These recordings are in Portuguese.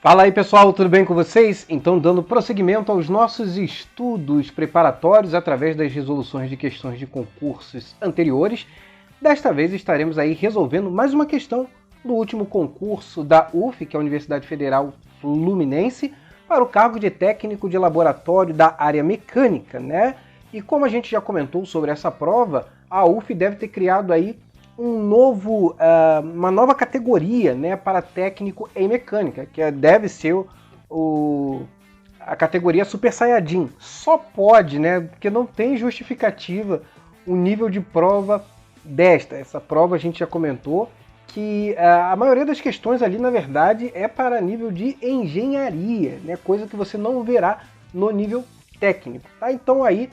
Fala aí pessoal, tudo bem com vocês? Então, dando prosseguimento aos nossos estudos preparatórios através das resoluções de questões de concursos anteriores, desta vez estaremos aí resolvendo mais uma questão do último concurso da UF, que é a Universidade Federal Fluminense, para o cargo de técnico de laboratório da área mecânica, né? E como a gente já comentou sobre essa prova, a UF deve ter criado aí uma nova categoria, né, para técnico em mecânica, que deve ser a categoria Super Saiyajin. Só pode, né, porque não tem justificativa o nível de prova desta. Essa prova a gente já comentou que a maioria das questões ali, na verdade, é para nível de engenharia, né, coisa que você não verá no nível técnico. Tá? Então aí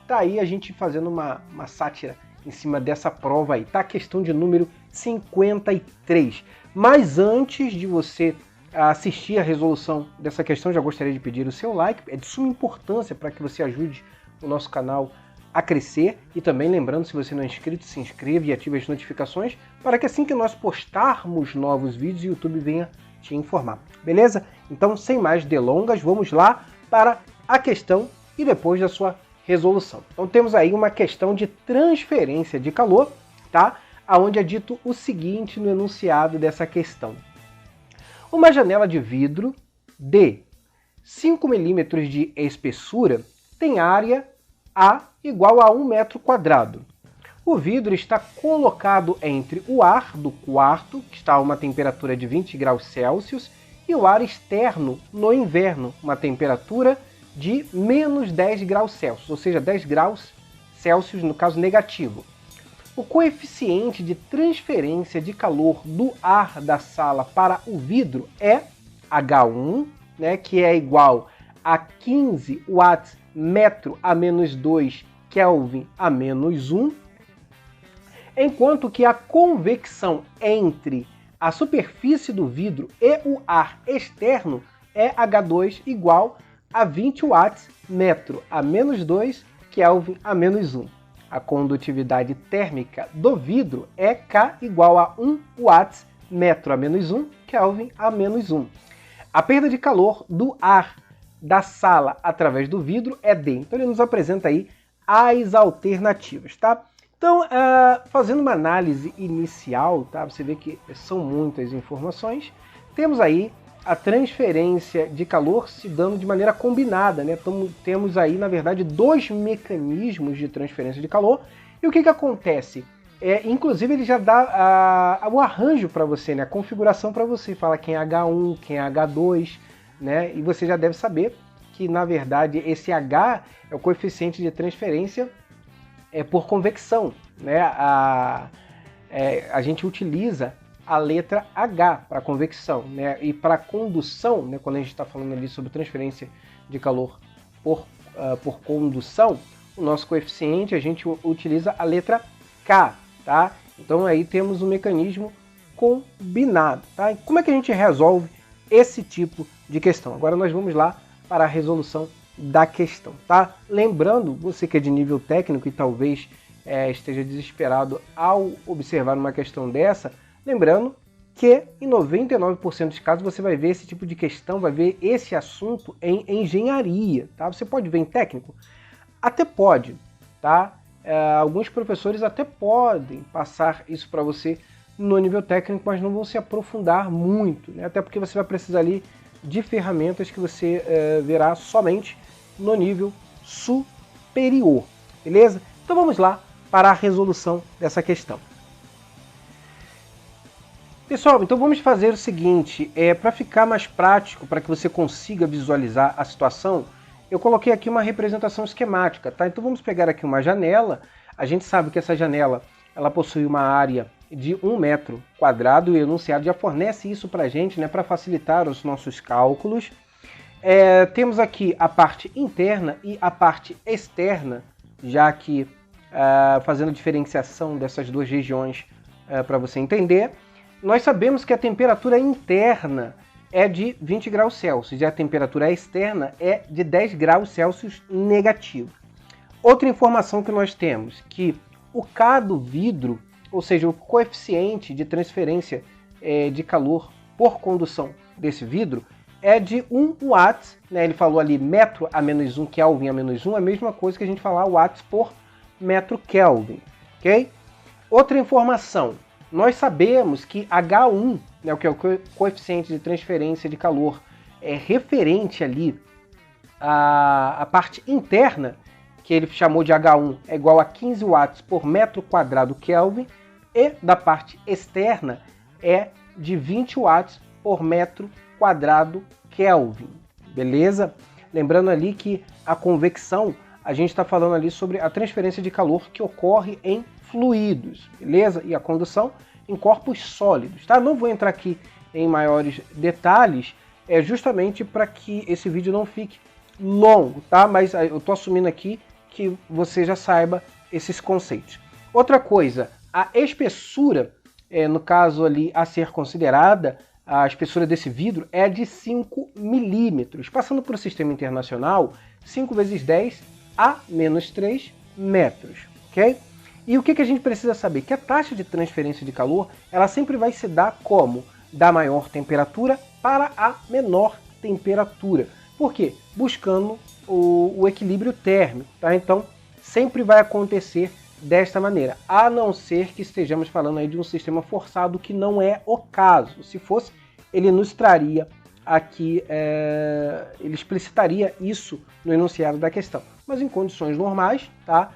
tá aí a gente fazendo uma sátira em cima dessa prova aí, tá? Questão de número 53. Mas antes de você assistir a resolução dessa questão, já gostaria de pedir o seu like, é de suma importância para que você ajude o nosso canal a crescer. E também lembrando, se você não é inscrito, se inscreva e ative as notificações para que assim que nós postarmos novos vídeos, o YouTube venha te informar, beleza? Então, sem mais delongas, vamos lá para a questão e depois da sua resolução. Então temos aí uma questão de transferência de calor, tá? Onde é dito o seguinte no enunciado dessa questão. Uma janela de vidro de 5 milímetros de espessura tem área A igual a 1 metro quadrado. O vidro está colocado entre o ar do quarto, que está a uma temperatura de 20 graus Celsius, e o ar externo no inverno, uma temperatura de menos 10 graus Celsius, ou seja, 10 graus Celsius no caso negativo. O coeficiente de transferência de calor do ar da sala para o vidro é H1, né, que é igual a 15 watts metro a menos 2 Kelvin a menos 1, enquanto que a convecção entre a superfície do vidro e o ar externo é H2 igual a 20 watts metro a menos 2 Kelvin a menos 1. A condutividade térmica do vidro é K igual a 1 watts metro a menos 1 Kelvin a menos 1. A perda de calor do ar da sala através do vidro é D. Então ele nos apresenta aí as alternativas, tá? Então, fazendo uma análise inicial, tá? Você vê que são muitas informações. Temos aí a transferência de calor se dando de maneira combinada, né? Então, temos aí, na verdade, dois mecanismos de transferência de calor. E o que acontece? Inclusive, ele já dá o arranjo para você, né? A configuração para você. Fala quem é H1, quem é H2, né? E você já deve saber que, na verdade, esse H é o coeficiente de transferência por convecção, né? A gente utiliza a letra H para convecção, né? E para condução, né? Quando a gente está falando ali sobre transferência de calor por condução, o nosso coeficiente a gente utiliza a letra K, tá? Então aí temos um mecanismo combinado, tá? E como é que a gente resolve esse tipo de questão? Agora nós vamos lá para a resolução da questão, tá? Lembrando, você que é de nível técnico e talvez esteja desesperado ao observar uma questão dessa, lembrando que em 99% dos casos você vai ver esse tipo de questão, vai ver esse assunto em engenharia, tá? Você pode ver em técnico? Até pode, tá? Alguns professores até podem passar isso para você no nível técnico, mas não vão se aprofundar muito, né? Até porque você vai precisar ali de ferramentas que você verá somente no nível superior, beleza? Então vamos lá para a resolução dessa questão. Pessoal, então vamos fazer o seguinte, para ficar mais prático, para que você consiga visualizar a situação, eu coloquei aqui uma representação esquemática, tá? Então vamos pegar aqui uma janela, a gente sabe que essa janela ela possui uma área de 1 metro quadrado e o enunciado já fornece isso para a gente, né, para facilitar os nossos cálculos. Temos aqui a parte interna e a parte externa, já que fazendo diferenciação dessas duas regiões para você entender. Nós sabemos que a temperatura interna é de 20 graus Celsius e a temperatura externa é de 10 graus Celsius negativo. Outra informação que nós temos, que o K do vidro, ou seja, o coeficiente de transferência de calor por condução desse vidro, é de 1 watts, né? Ele falou ali metro a menos 1 Kelvin a menos 1, é a mesma coisa que a gente falar watts por metro Kelvin, ok? Outra informação, nós sabemos que H1, né, que é o coeficiente de transferência de calor, é referente ali à parte interna, que ele chamou de H1, é igual a 15 watts por metro quadrado Kelvin, e da parte externa é de 20 watts por metro quadrado Kelvin, beleza? Lembrando ali que a convecção, a gente está falando ali sobre a transferência de calor que ocorre em fluidos, beleza? E a condução em corpos sólidos, tá? Não vou entrar aqui em maiores detalhes, justamente para que esse vídeo não fique longo, tá? Mas eu estou assumindo aqui que você já saiba esses conceitos. Outra coisa, a espessura, no caso ali a ser considerada, a espessura desse vidro é de 5 milímetros. Passando para o sistema internacional, 5 vezes 10 a menos 3 metros, ok? E o que a gente precisa saber? Que a taxa de transferência de calor, ela sempre vai se dar como? Da maior temperatura para a menor temperatura. Por quê? Buscando o equilíbrio térmico, tá? Então, sempre vai acontecer desta maneira, a não ser que estejamos falando aí de um sistema forçado, que não é o caso. Se fosse, ele nos traria aqui, ele explicitaria isso no enunciado da questão. Mas em condições normais, tá?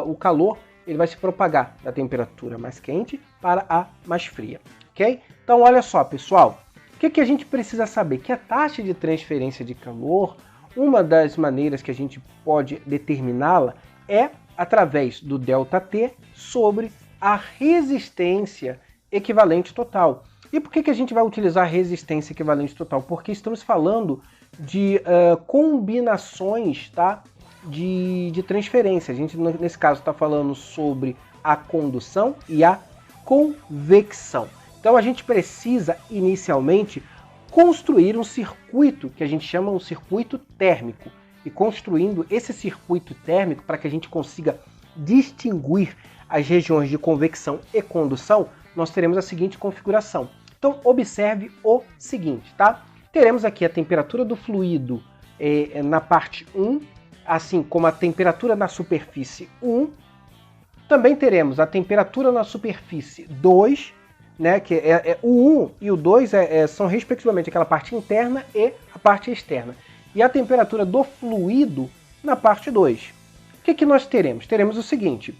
O calor ele vai se propagar da temperatura mais quente para a mais fria, ok? Então, olha só, pessoal, o que a gente precisa saber? Que a taxa de transferência de calor, uma das maneiras que a gente pode determiná-la é através do ΔT sobre a resistência equivalente total. E por que a gente vai utilizar resistência equivalente total? Porque estamos falando de combinações, tá? De transferência. A gente, nesse caso, está falando sobre a condução e a convecção. Então, a gente precisa, inicialmente, construir um circuito, que a gente chama um circuito térmico. E construindo esse circuito térmico, para que a gente consiga distinguir as regiões de convecção e condução, nós teremos a seguinte configuração. Então, observe o seguinte, tá? Teremos aqui a temperatura do fluido na parte 1, assim como a temperatura na superfície 1. Também teremos a temperatura na superfície 2, né, que o 1 e o 2 são respectivamente aquela parte interna e a parte externa. E a temperatura do fluido na parte 2. O que nós teremos? Teremos o seguinte,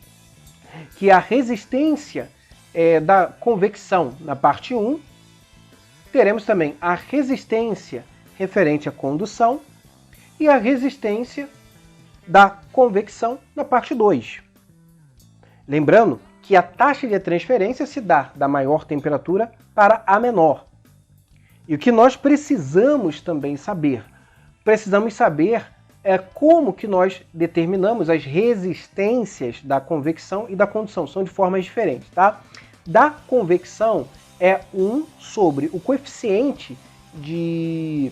que a resistência da convecção na parte 1, teremos também a resistência referente à condução e a resistência da convecção na parte 2. Lembrando que a taxa de transferência se dá da maior temperatura para a menor. E o que nós precisamos também saber? Precisamos saber como que nós determinamos as resistências da convecção e da condução. São de formas diferentes, tá? Da convecção é 1 sobre o coeficiente de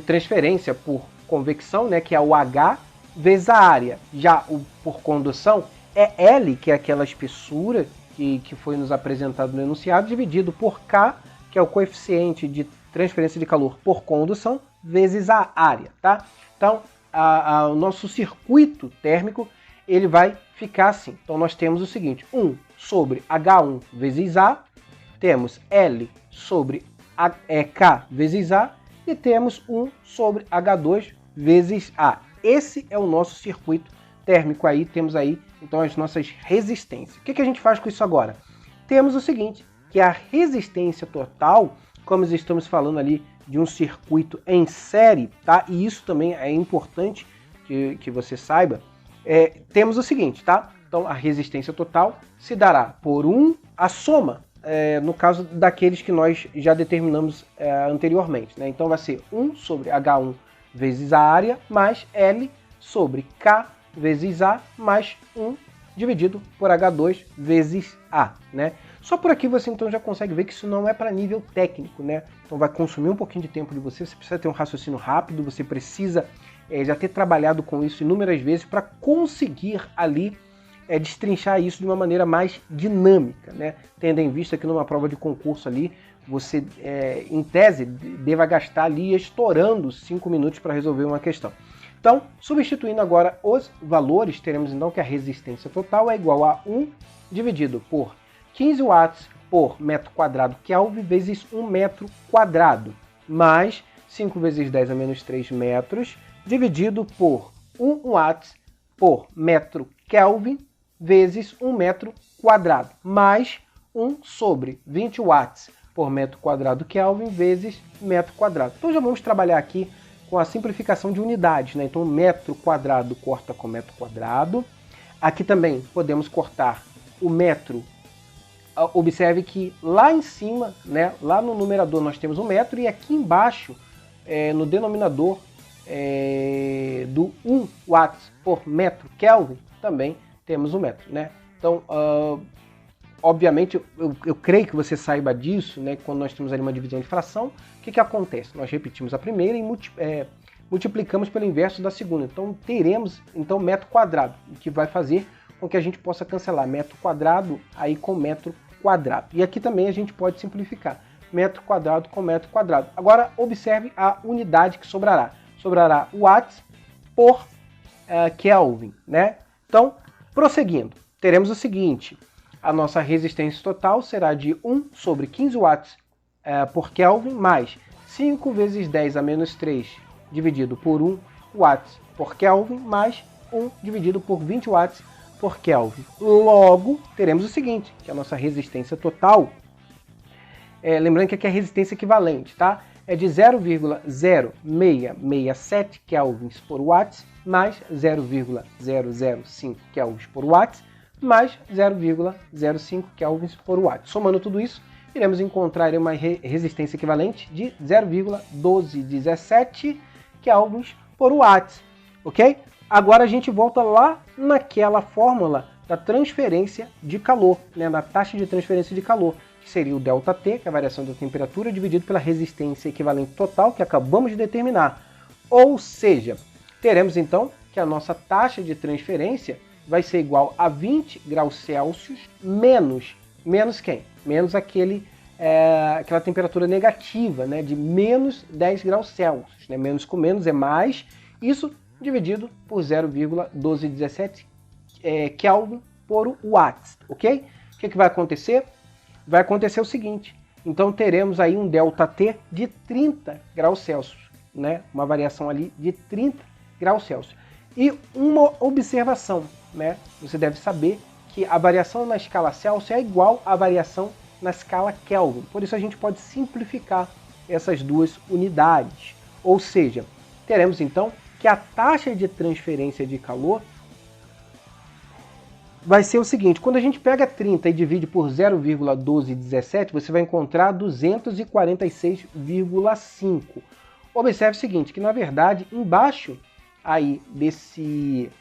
transferência por convecção, né, que é o H, vezes a área. Já por condução é L, que é aquela espessura que foi nos apresentado no enunciado, dividido por K, que é o coeficiente de transferência de calor por condução, vezes a área, tá? Então, o nosso circuito térmico, ele vai ficar assim. Então, nós temos o seguinte, 1 sobre H1 vezes A, temos L sobre K vezes A, e temos 1 sobre H2 vezes A. Esse é o nosso circuito térmico aí, temos aí, então, as nossas resistências. O que a gente faz com isso agora? Temos o seguinte, que a resistência total, como estamos falando ali de um circuito em série, tá? E isso também é importante que você saiba. Temos o seguinte, tá? Então, a resistência total se dará por a soma, no caso daqueles que nós já determinamos anteriormente, né? Então, vai ser 1 sobre H1 vezes a área, mais L sobre K vezes A, mais 1 dividido por H2 vezes A, né? Só por aqui você então já consegue ver que isso não é para nível técnico, né? Então vai consumir um pouquinho de tempo de você precisa ter um raciocínio rápido, você precisa já ter trabalhado com isso inúmeras vezes para conseguir ali destrinchar isso de uma maneira mais dinâmica, né? Tendo em vista que numa prova de concurso ali, você, em tese, deva gastar ali estourando 5 minutos para resolver uma questão. Então, substituindo agora os valores, teremos então que a resistência total é igual a 1 dividido por 15 watts por metro quadrado Kelvin vezes 1 metro quadrado, mais 5 vezes 10 a menos 3 metros, dividido por 1 watts por metro Kelvin vezes 1 metro quadrado, mais 1 sobre 20 watts por metro quadrado Kelvin vezes metro quadrado. Então já vamos trabalhar aqui com a simplificação de unidades, né? Então metro quadrado corta com metro quadrado. Aqui também podemos cortar o metro. Observe que lá em cima, né, lá no numerador nós temos 1 metro e aqui embaixo, no denominador do 1 watts por metro Kelvin, também temos 1 metro, né? Então, obviamente, eu creio que você saiba disso, né? Quando nós temos ali uma divisão de fração, o que acontece? Nós repetimos a primeira e multiplicamos pelo inverso da segunda. Então, teremos metro quadrado, o que vai fazer com que a gente possa cancelar metro quadrado aí com metro quadrado. E aqui também a gente pode simplificar metro quadrado com metro quadrado. Agora, observe a unidade que sobrará. Sobrará watts por Kelvin, né? Então, prosseguindo, teremos o seguinte: a nossa resistência total será de 1 sobre 15 watts por Kelvin, mais 5 vezes 10 a menos 3 dividido por 1 watts por Kelvin, mais 1 dividido por 20 watts por Kelvin. Logo, teremos o seguinte, que a nossa resistência total, lembrando que aqui é resistência equivalente, tá? É de 0,0667 kelvins por watts, mais 0,005 kelvins por watts, mais 0,05 kelvins por watt. Somando tudo isso, iremos encontrar uma resistência equivalente de 0,1217 kelvins por watt, ok? Agora a gente volta lá naquela fórmula da transferência de calor, né, na taxa de transferência de calor, que seria o ΔT, que é a variação da temperatura, dividido pela resistência equivalente total, que acabamos de determinar. Ou seja, teremos então que a nossa taxa de transferência vai ser igual a 20 graus Celsius menos quem? Menos aquela temperatura negativa, né, de menos 10 graus Celsius. Né? Menos com menos é mais, isso dividido por 0,1217 Kelvin por watts, ok? O que vai acontecer? Vai acontecer o seguinte, então teremos aí um ΔT de 30 graus Celsius, né? Uma variação ali de 30 graus Celsius. E uma observação, né? Você deve saber que a variação na escala Celsius é igual à variação na escala Kelvin. Por isso a gente pode simplificar essas duas unidades. Ou seja, teremos então que a taxa de transferência de calor vai ser o seguinte: quando a gente pega 30 e divide por 0,1217, você vai encontrar 246,5. Observe o seguinte, que na verdade embaixo aí desse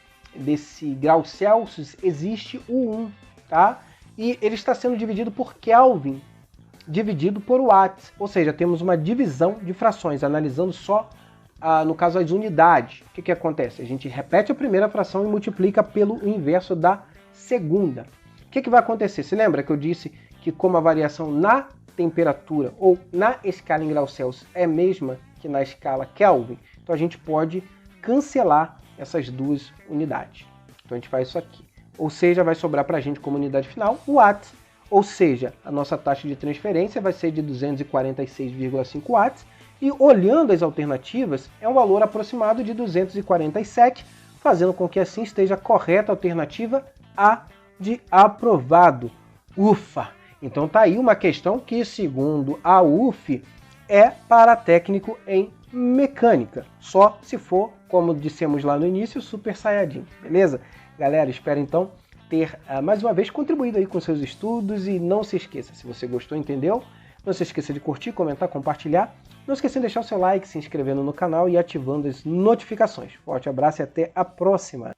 grau Celsius existe o 1, tá? E ele está sendo dividido por Kelvin, dividido por watts, ou seja, temos uma divisão de frações, analisando só, no caso, as unidades. O que acontece? A gente repete a primeira fração e multiplica pelo inverso da segunda. O que vai acontecer? Se lembra que eu disse que como a variação na temperatura ou na escala em graus Celsius é a mesma que na escala Kelvin, então a gente pode cancelar essas duas unidades. Então a gente faz isso aqui. Ou seja, vai sobrar para a gente como unidade final o watts, ou seja, a nossa taxa de transferência vai ser de 246,5 watts, e olhando as alternativas, é um valor aproximado de 247, fazendo com que assim esteja correta a alternativa A de aprovado. Ufa! Então tá aí uma questão que, segundo a UF, é para técnico em mecânica, só se for, como dissemos lá no início, Super Saiyajin, beleza? Galera, espero então ter mais uma vez contribuído aí com seus estudos, e não se esqueça, se você gostou, entendeu? Não se esqueça de curtir, comentar, compartilhar. Não esqueça de deixar o seu like, se inscrevendo no canal e ativando as notificações. Forte abraço e até a próxima!